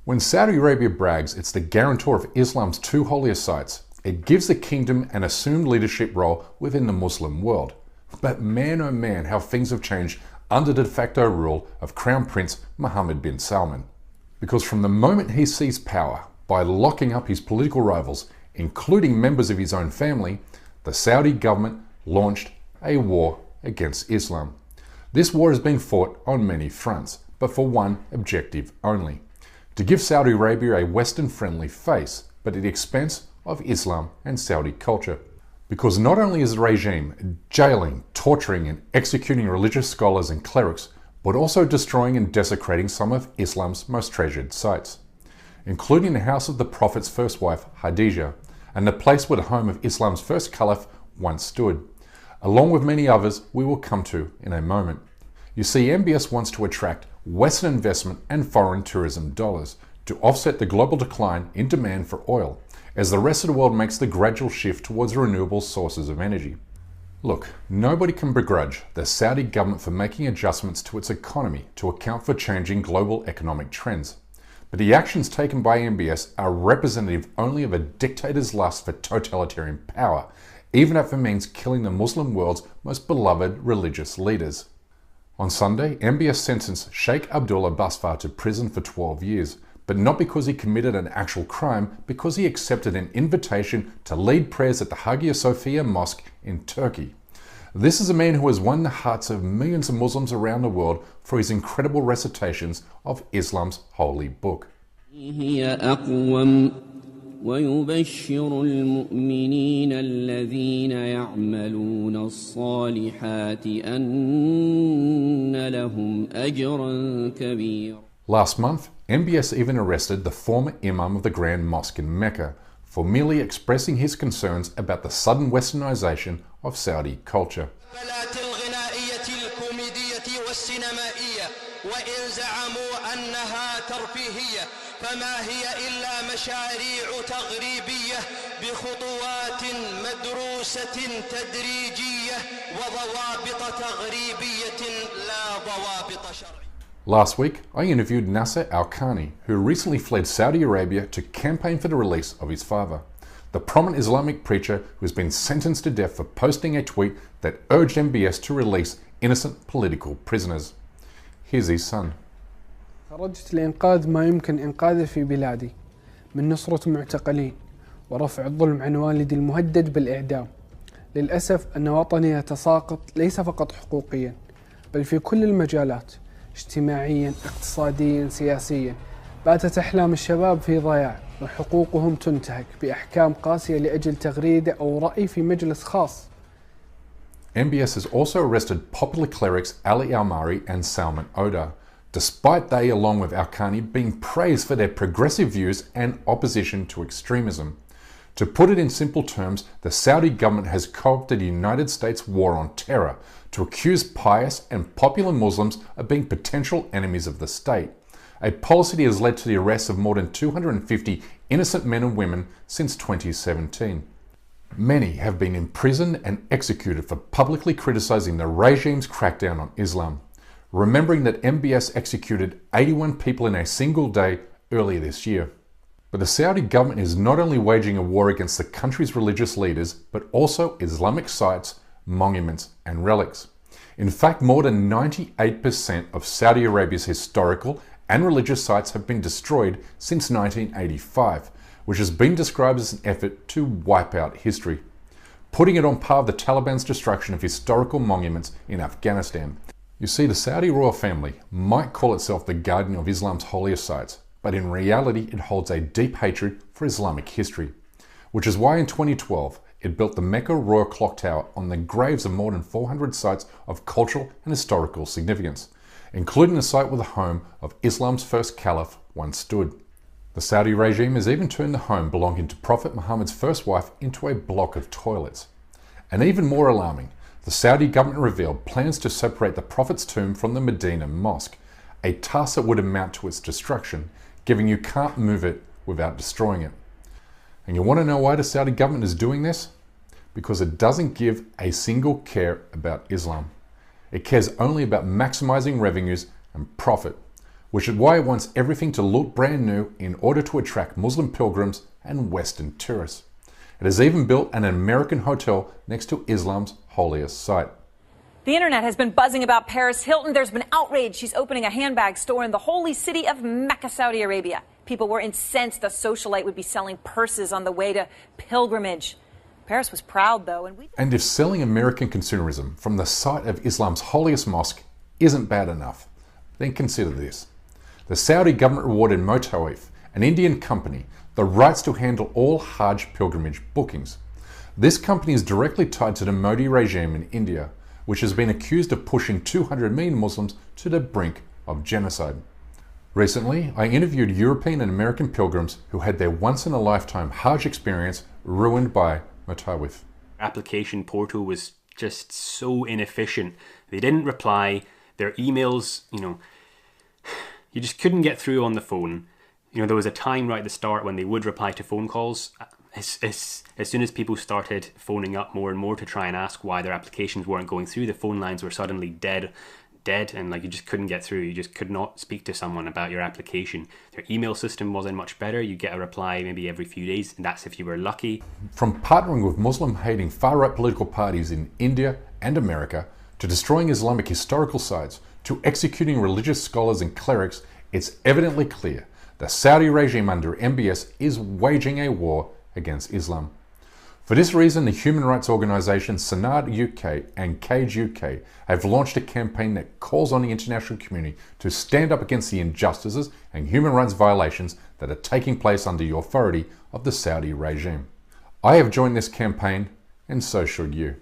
When Saudi Arabia brags it's the guarantor of Islam's two holiest sites, it gives the kingdom an assumed leadership role within the Muslim world. But man oh man, how things have changed under the de facto rule of Crown Prince Mohammed bin Salman. Because from the moment he seized power, by locking up his political rivals, including members of his own family, the Saudi government launched a war against Islam. This war is being fought on many fronts, but for one objective only: to give Saudi Arabia a Western-friendly face, but at the expense of Islam and Saudi culture. Because not only is the regime jailing, torturing and executing religious scholars and clerics, but also destroying and desecrating some of Islam's most treasured sites, including the house of the Prophet's first wife, Khadijah, and the place where the home of Islam's first caliph once stood, along with many others we will come to in a moment. You see, MBS wants to attract Western investment and foreign tourism dollars to offset the global decline in demand for oil, as the rest of the world makes the gradual shift towards renewable sources of energy. Look, nobody can begrudge the Saudi government for making adjustments to its economy to account for changing global economic trends. But the actions taken by MBS are representative only of a dictator's lust for totalitarian power, even if it means killing the Muslim world's most beloved religious leaders. On Sunday, MBS sentenced Sheikh Abdullah Basfar to prison for 12 years, but not because he committed an actual crime, because he accepted an invitation to lead prayers at the Hagia Sophia Mosque in Turkey. This is a man who has won the hearts of millions of Muslims around the world for his incredible recitations of Islam's holy book. ويبشر المؤمنين الذين يعملون الصالحات أن لهم أجرا كبيرا. Last month, MBS even arrested the former Imam of the Grand Mosque in Mecca for merely expressing his concerns about the sudden westernization of Saudi culture. فما هي إلا مشاريع تغريبية بخطوات مدروسة تدريجية وضوابط تغريبية لا ضوابط شرعية. Last week, I interviewed Nasser Al-Khani, who recently fled Saudi Arabia to campaign for the release of his father, the prominent Islamic preacher who has been sentenced to death for posting a tweet that urged MBS to release innocent political prisoners. Here's his son. خرجت لإنقاذ ما يمكن إنقاذه في بلادي من نصرة المعتقلين ورفع الظلم عن والدي المهدد بالإعدام. للأسف أن وطني يتساقط ليس فقط حقوقيا بل في كل المجالات، اجتماعيا، اقتصاديا، سياسيا. باتت أحلام الشباب في ضياع وحقوقهم تنتهك بأحكام قاسية لأجل تغريدة أو رأي في مجلس خاص. MBS has also arrested popular clerics Ali Al-Mari and Salman Odar, despite they, along with Al-Khani, being praised for their progressive views and opposition to extremism. To put it in simple terms, the Saudi government has co-opted the United States' war on terror to accuse pious and popular Muslims of being potential enemies of the state, a policy that has led to the arrests of more than 250 innocent men and women since 2017. Many have been imprisoned and executed for publicly criticizing the regime's crackdown on Islam, remembering that MBS executed 81 people in a single day earlier this year. But the Saudi government is not only waging a war against the country's religious leaders, but also Islamic sites, monuments and relics. In fact, more than 98% of Saudi Arabia's historical and religious sites have been destroyed since 1985, which has been described as an effort to wipe out history, putting it on par with the Taliban's destruction of historical monuments in Afghanistan. You see, the Saudi royal family might call itself the guardian of Islam's holiest sites, but in reality it holds a deep hatred for Islamic history, which is why in 2012 it built the Mecca Royal Clock Tower on the graves of more than 400 sites of cultural and historical significance, including the site where the home of Islam's first caliph once stood. The Saudi regime has even turned the home belonging to Prophet Muhammad's first wife into a block of toilets. And even more alarming, the Saudi government revealed plans to separate the Prophet's tomb from the Medina Mosque, a task that would amount to its destruction, given you can't move it without destroying it. And you want to know why the Saudi government is doing this? Because it doesn't give a single care about Islam. It cares only about maximizing revenues and profit, which is why it wants everything to look brand new in order to attract Muslim pilgrims and Western tourists. It has even built an American hotel next to Islam's holiest site. The internet has been buzzing about Paris Hilton. There's been outrage. She's opening a handbag store in the holy city of Mecca, Saudi Arabia. People were incensed the socialite would be selling purses on the way to pilgrimage. Paris was proud, though. And if selling American consumerism from the site of Islam's holiest mosque isn't bad enough, then consider this. The Saudi government rewarded Motawif, an Indian company, the rights to handle all Hajj pilgrimage bookings. This company is directly tied to the Modi regime in India, which has been accused of pushing 200 million Muslims to the brink of genocide. Recently, I interviewed European and American pilgrims who had their once-in-a-lifetime Hajj experience ruined by Motawif. Application portal was just so inefficient. They didn't reply. Their emails, you just couldn't get through on the phone. There was a time right at the start when they would reply to phone calls. As soon as people started phoning up more and more to try and ask why their applications weren't going through, the phone lines were suddenly dead, and you just couldn't get through. You just could not speak to someone about your application. Their email system wasn't much better. You get a reply maybe every few days, and that's if you were lucky. From partnering with Muslim-hating far-right political parties in India and America, to destroying Islamic historical sites, to executing religious scholars and clerics, it's evidently clear the Saudi regime under MBS is waging a war against Islam. For this reason, the human rights organisations Sanad UK and Cage UK have launched a campaign that calls on the international community to stand up against the injustices and human rights violations that are taking place under the authority of the Saudi regime. I have joined this campaign, and so should you.